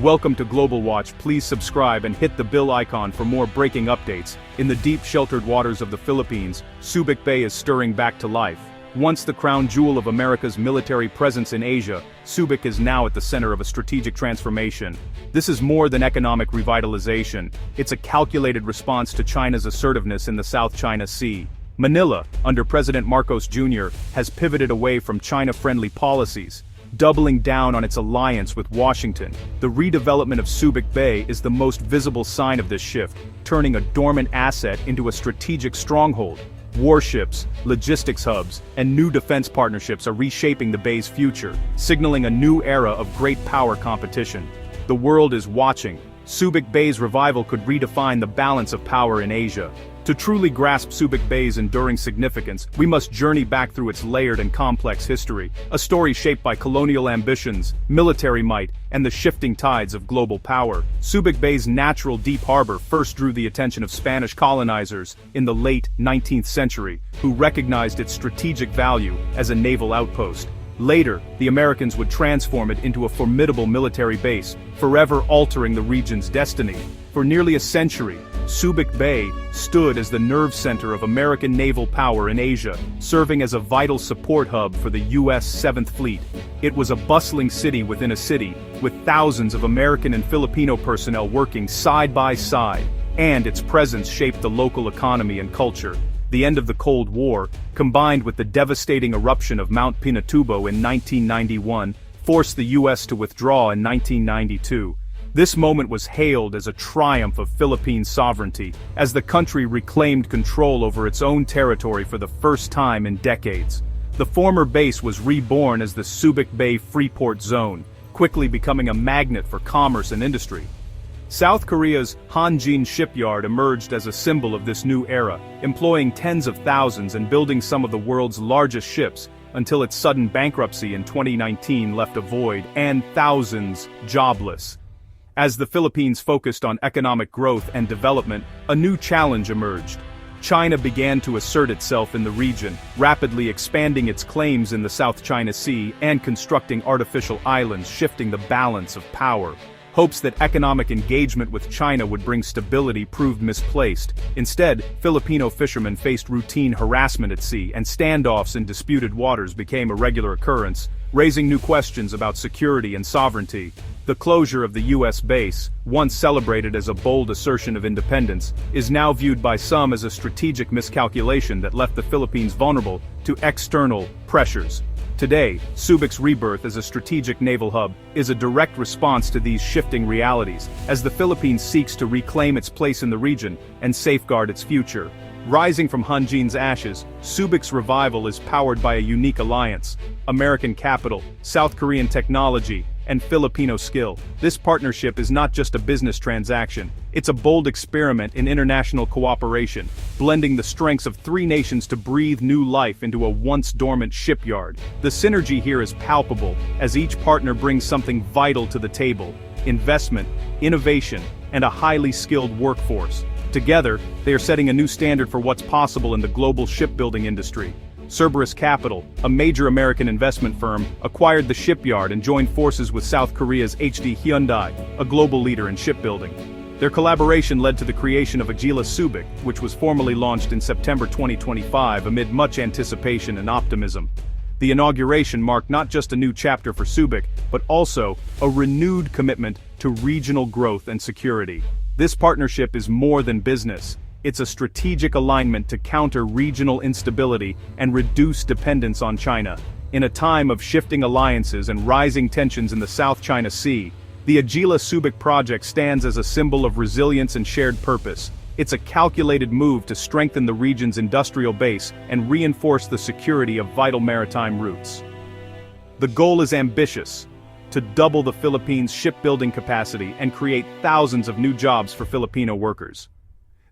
Welcome to Global Watch. Please subscribe and hit the bell icon for more breaking updates. In the deep sheltered waters of the Philippines, Subic Bay is stirring back to life. Once the crown jewel of America's military presence in Asia, Subic is now at the center of a strategic transformation. This is more than economic revitalization, it's a calculated response to China's assertiveness in the South China Sea. Manila, under President Marcos Jr., has pivoted away from China-friendly policies, doubling down on its alliance with Washington. The redevelopment of Subic Bay is the most visible sign of this shift, turning a dormant asset into a strategic stronghold. Warships, logistics hubs, and new defense partnerships are reshaping the bay's future, signaling a new era of great power competition. The world is watching. Subic Bay's revival could redefine the balance of power in Asia. To truly grasp Subic Bay's enduring significance, we must journey back through its layered and complex history, a story shaped by colonial ambitions, military might, and the shifting tides of global power. Subic Bay's natural deep harbor first drew the attention of Spanish colonizers in the late 19th century, who recognized its strategic value as a naval outpost. Later, the Americans would transform it into a formidable military base, forever altering the region's destiny. For nearly a century, Subic Bay stood as the nerve center of American naval power in Asia, serving as a vital support hub for the U.S. 7th Fleet. It was a bustling city within a city, with thousands of American and Filipino personnel working side by side, and its presence shaped the local economy and culture. The end of the Cold War, combined with the devastating eruption of Mount Pinatubo in 1991, forced the U.S. to withdraw in 1992. This moment was hailed as a triumph of Philippine sovereignty, as the country reclaimed control over its own territory for the first time in decades. The former base was reborn as the Subic Bay Freeport Zone, quickly becoming a magnet for commerce and industry. South Korea's Hanjin shipyard emerged as a symbol of this new era, employing tens of thousands and building some of the world's largest ships, until its sudden bankruptcy in 2019 left a void and thousands jobless. As the Philippines focused on economic growth and development, a new challenge emerged. China began to assert itself in the region, rapidly expanding its claims in the South China Sea and constructing artificial islands, shifting the balance of power. Hopes that economic engagement with China would bring stability proved misplaced. Instead, Filipino fishermen faced routine harassment at sea, and standoffs in disputed waters became a regular occurrence, raising new questions about security and sovereignty. The closure of the U.S. base, once celebrated as a bold assertion of independence, is now viewed by some as a strategic miscalculation that left the Philippines vulnerable to external pressures. Today, Subic's rebirth as a strategic naval hub is a direct response to these shifting realities, as the Philippines seeks to reclaim its place in the region and safeguard its future. Rising from Hanjin's ashes, Subic's revival is powered by a unique alliance: American capital, South Korean technology, and Filipino skill. This partnership is not just a business transaction, it's a bold experiment in international cooperation, blending the strengths of three nations to breathe new life into a once-dormant shipyard. The synergy here is palpable, as each partner brings something vital to the table: investment, innovation, and a highly skilled workforce. Together, they are setting a new standard for what's possible in the global shipbuilding industry. Cerberus Capital, a major American investment firm, acquired the shipyard and joined forces with South Korea's HD Hyundai, a global leader in shipbuilding. Their collaboration led to the creation of Agila Subic, which was formally launched in September 2025 amid much anticipation and optimism. The inauguration marked not just a new chapter for Subic, but also a renewed commitment to regional growth and security. This partnership is more than business. It's a strategic alignment to counter regional instability and reduce dependence on China. In a time of shifting alliances and rising tensions in the South China Sea, the Agila Subic project stands as a symbol of resilience and shared purpose. It's a calculated move to strengthen the region's industrial base and reinforce the security of vital maritime routes. The goal is ambitious: to double the Philippines' shipbuilding capacity and create thousands of new jobs for Filipino workers.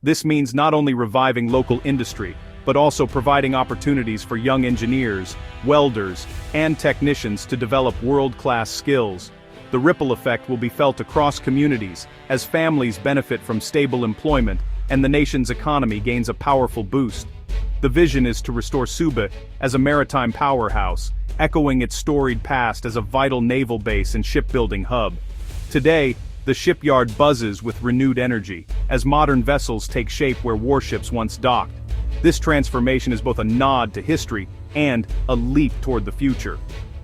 This means not only reviving local industry, but also providing opportunities for young engineers, welders, and technicians to develop world-class skills. The ripple effect will be felt across communities, as families benefit from stable employment, and the nation's economy gains a powerful boost. The vision is to restore Subic as a maritime powerhouse, echoing its storied past as a vital naval base and shipbuilding hub. Today, the shipyard buzzes with renewed energy, as modern vessels take shape where warships once docked. This transformation is both a nod to history and a leap toward the future.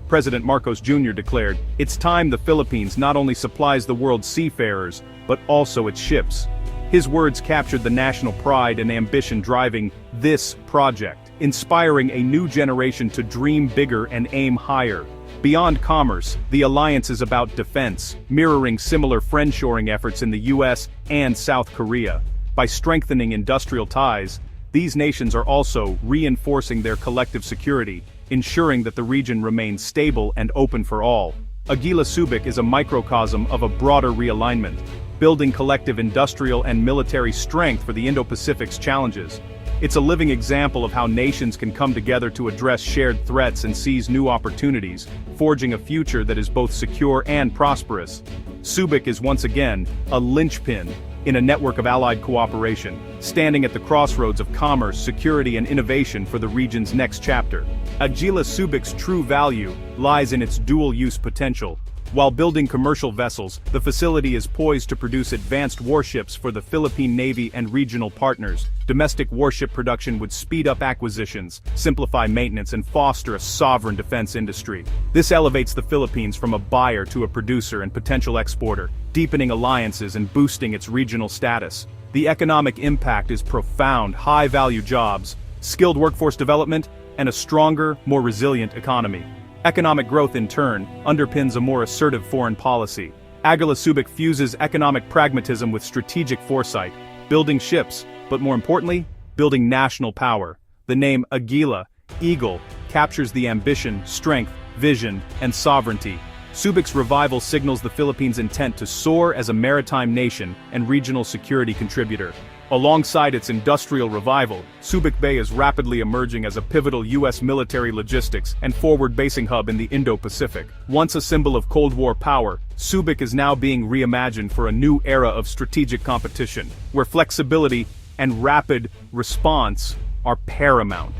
President Marcos Jr. declared, "It's time the Philippines not only supplies the world's seafarers, but also its ships." His words captured the national pride and ambition driving this project, inspiring a new generation to dream bigger and aim higher. Beyond commerce, the alliance is about defense, mirroring similar friendshoring efforts in the US and South Korea. By strengthening industrial ties, these nations are also reinforcing their collective security, ensuring that the region remains stable and open for all. Aguila Subic is a microcosm of a broader realignment, building collective industrial and military strength for the Indo-Pacific's challenges. It's a living example of how nations can come together to address shared threats and seize new opportunities, forging a future that is both secure and prosperous. Subic is once again a linchpin in a network of allied cooperation, standing at the crossroads of commerce, security, and innovation for the region's next chapter. Aguila Subic's true value lies in its dual-use potential. While building commercial vessels, the facility is poised to produce advanced warships for the Philippine Navy and regional partners. Domestic warship production would speed up acquisitions, simplify maintenance, and foster a sovereign defense industry. This elevates the Philippines from a buyer to a producer and potential exporter, deepening alliances and boosting its regional status. The economic impact is profound: high-value jobs, skilled workforce development, and a stronger, more resilient economy. Economic growth, in turn, underpins a more assertive foreign policy. Aguila Subic fuses economic pragmatism with strategic foresight, building ships, but more importantly, building national power. The name Aguila, Eagle, captures the ambition, strength, vision, and sovereignty. Subic's revival signals the Philippines' intent to soar as a maritime nation and regional security contributor. Alongside its industrial revival, Subic Bay is rapidly emerging as a pivotal U.S. military logistics and forward-basing hub in the Indo-Pacific. Once a symbol of Cold War power, Subic is now being reimagined for a new era of strategic competition, where flexibility and rapid response are paramount.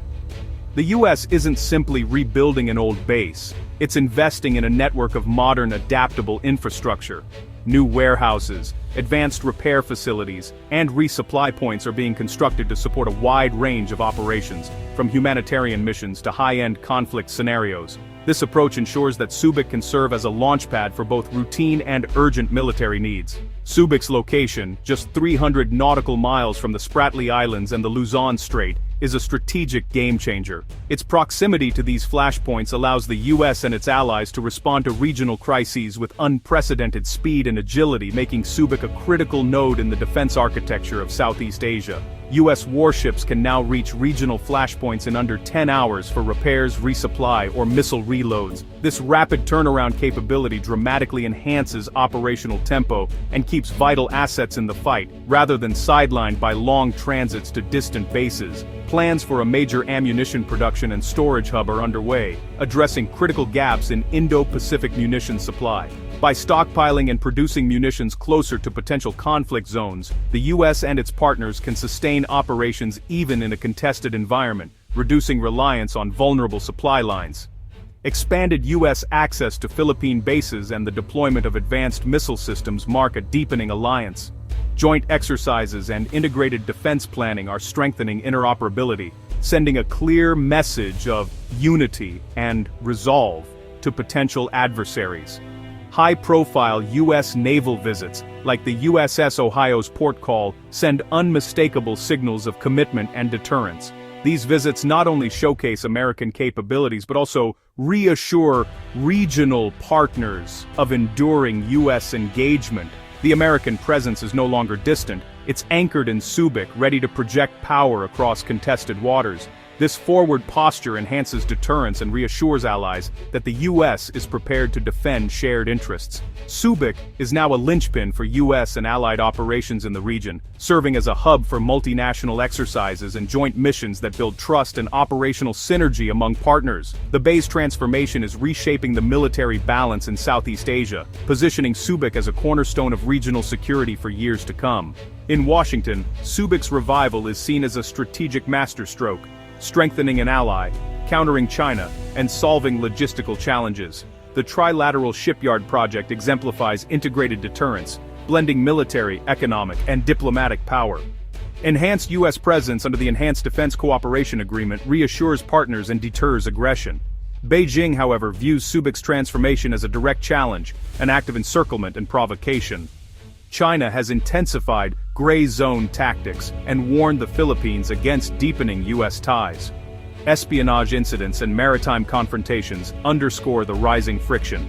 The U.S. isn't simply rebuilding an old base, it's investing in a network of modern, adaptable infrastructure. New warehouses, advanced repair facilities, and resupply points are being constructed to support a wide range of operations, from humanitarian missions to high-end conflict scenarios. This approach ensures that Subic can serve as a launchpad for both routine and urgent military needs. Subic's location, just 300 nautical miles from the Spratly Islands and the Luzon Strait, is a strategic game-changer. Its proximity to these flashpoints allows the U.S. and its allies to respond to regional crises with unprecedented speed and agility, making Subic a critical node in the defense architecture of Southeast Asia. U.S. warships can now reach regional flashpoints in under 10 hours for repairs, resupply, or missile reloads. This rapid turnaround capability dramatically enhances operational tempo and keeps vital assets in the fight, rather than sidelined by long transits to distant bases. Plans for a major ammunition production and storage hub are underway, addressing critical gaps in Indo-Pacific munitions supply. By stockpiling and producing munitions closer to potential conflict zones, the U.S. and its partners can sustain operations even in a contested environment, reducing reliance on vulnerable supply lines. Expanded U.S. access to Philippine bases and the deployment of advanced missile systems mark a deepening alliance. Joint exercises and integrated defense planning are strengthening interoperability, sending a clear message of unity and resolve to potential adversaries. High-profile U.S. naval visits, like the USS Ohio's port call, send unmistakable signals of commitment and deterrence. These visits not only showcase American capabilities but also reassure regional partners of enduring U.S. engagement. The American presence is no longer distant, it's anchored in Subic, ready to project power across contested waters. This forward posture enhances deterrence and reassures allies that the U.S. is prepared to defend shared interests. Subic is now a linchpin for U.S. and allied operations in the region, serving as a hub for multinational exercises and joint missions that build trust and operational synergy among partners. The bay's transformation is reshaping the military balance in Southeast Asia, positioning Subic as a cornerstone of regional security for years to come. In Washington, Subic's revival is seen as a strategic masterstroke, strengthening an ally, countering China, and solving logistical challenges. The Trilateral Shipyard Project exemplifies integrated deterrence, blending military, economic, and diplomatic power. Enhanced U.S. presence under the Enhanced Defense Cooperation Agreement reassures partners and deters aggression. Beijing, however, views Subic's transformation as a direct challenge, an act of encirclement and provocation. China has intensified gray zone tactics and warned the Philippines against deepening U.S. ties. Espionage incidents and maritime confrontations underscore the rising friction.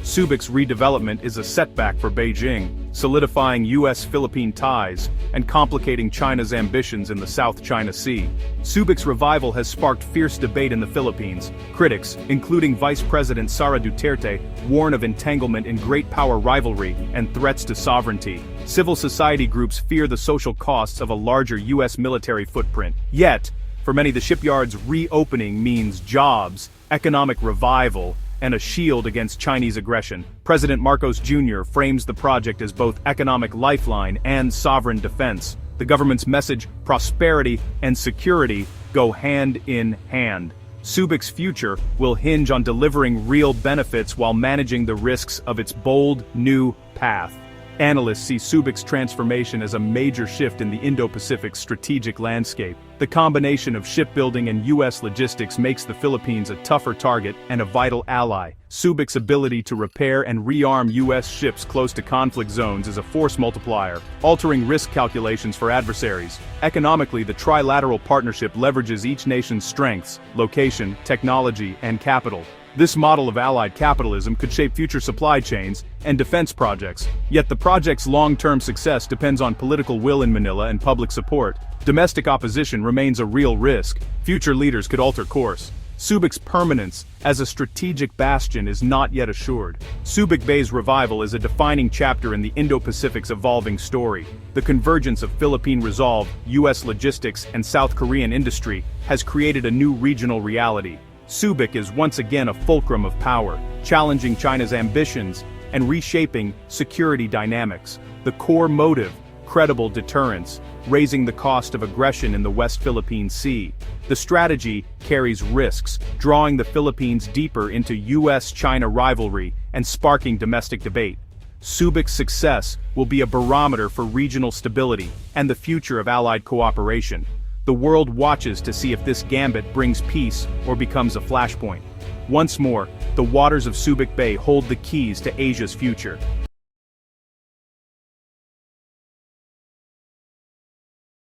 Subic's redevelopment is a setback for Beijing, solidifying U.S.-Philippine ties and complicating China's ambitions in the South China Sea. Subic's revival has sparked fierce debate in the Philippines. Critics, including Vice President Sara Duterte, warn of entanglement in great power rivalry and threats to sovereignty. Civil society groups fear the social costs of a larger U.S. military footprint. Yet, for many, the shipyard's reopening means jobs, economic revival, and a shield against Chinese aggression. President Marcos Jr. frames the project as both economic lifeline and sovereign defense. The government's message, prosperity and security, go hand in hand. Subic's future will hinge on delivering real benefits while managing the risks of its bold, new path. Analysts see Subic's transformation as a major shift in the Indo-Pacific strategic landscape. The combination of shipbuilding and U.S. logistics makes the Philippines a tougher target and a vital ally. Subic's ability to repair and rearm U.S. ships close to conflict zones is a force multiplier, altering risk calculations for adversaries. Economically, the trilateral partnership leverages each nation's strengths, location, technology, and capital. This model of allied capitalism could shape future supply chains and defense projects, yet the project's long-term success depends on political will in Manila and public support. Domestic opposition remains a real risk. Future leaders could alter course. Subic's permanence as a strategic bastion is not yet assured. Subic Bay's revival is a defining chapter in the Indo-Pacific's evolving story. The convergence of Philippine resolve, U.S. logistics, and South Korean industry has created a new regional reality. Subic is once again a fulcrum of power, challenging China's ambitions and reshaping security dynamics. The core motive, credible deterrence, raising the cost of aggression in the West Philippine Sea. The strategy carries risks, drawing the Philippines deeper into U.S.-China rivalry and sparking domestic debate. Subic's success will be a barometer for regional stability and the future of allied cooperation. The world watches to see if this gambit brings peace or becomes a flashpoint. Once more, the waters of Subic Bay hold the keys to Asia's future.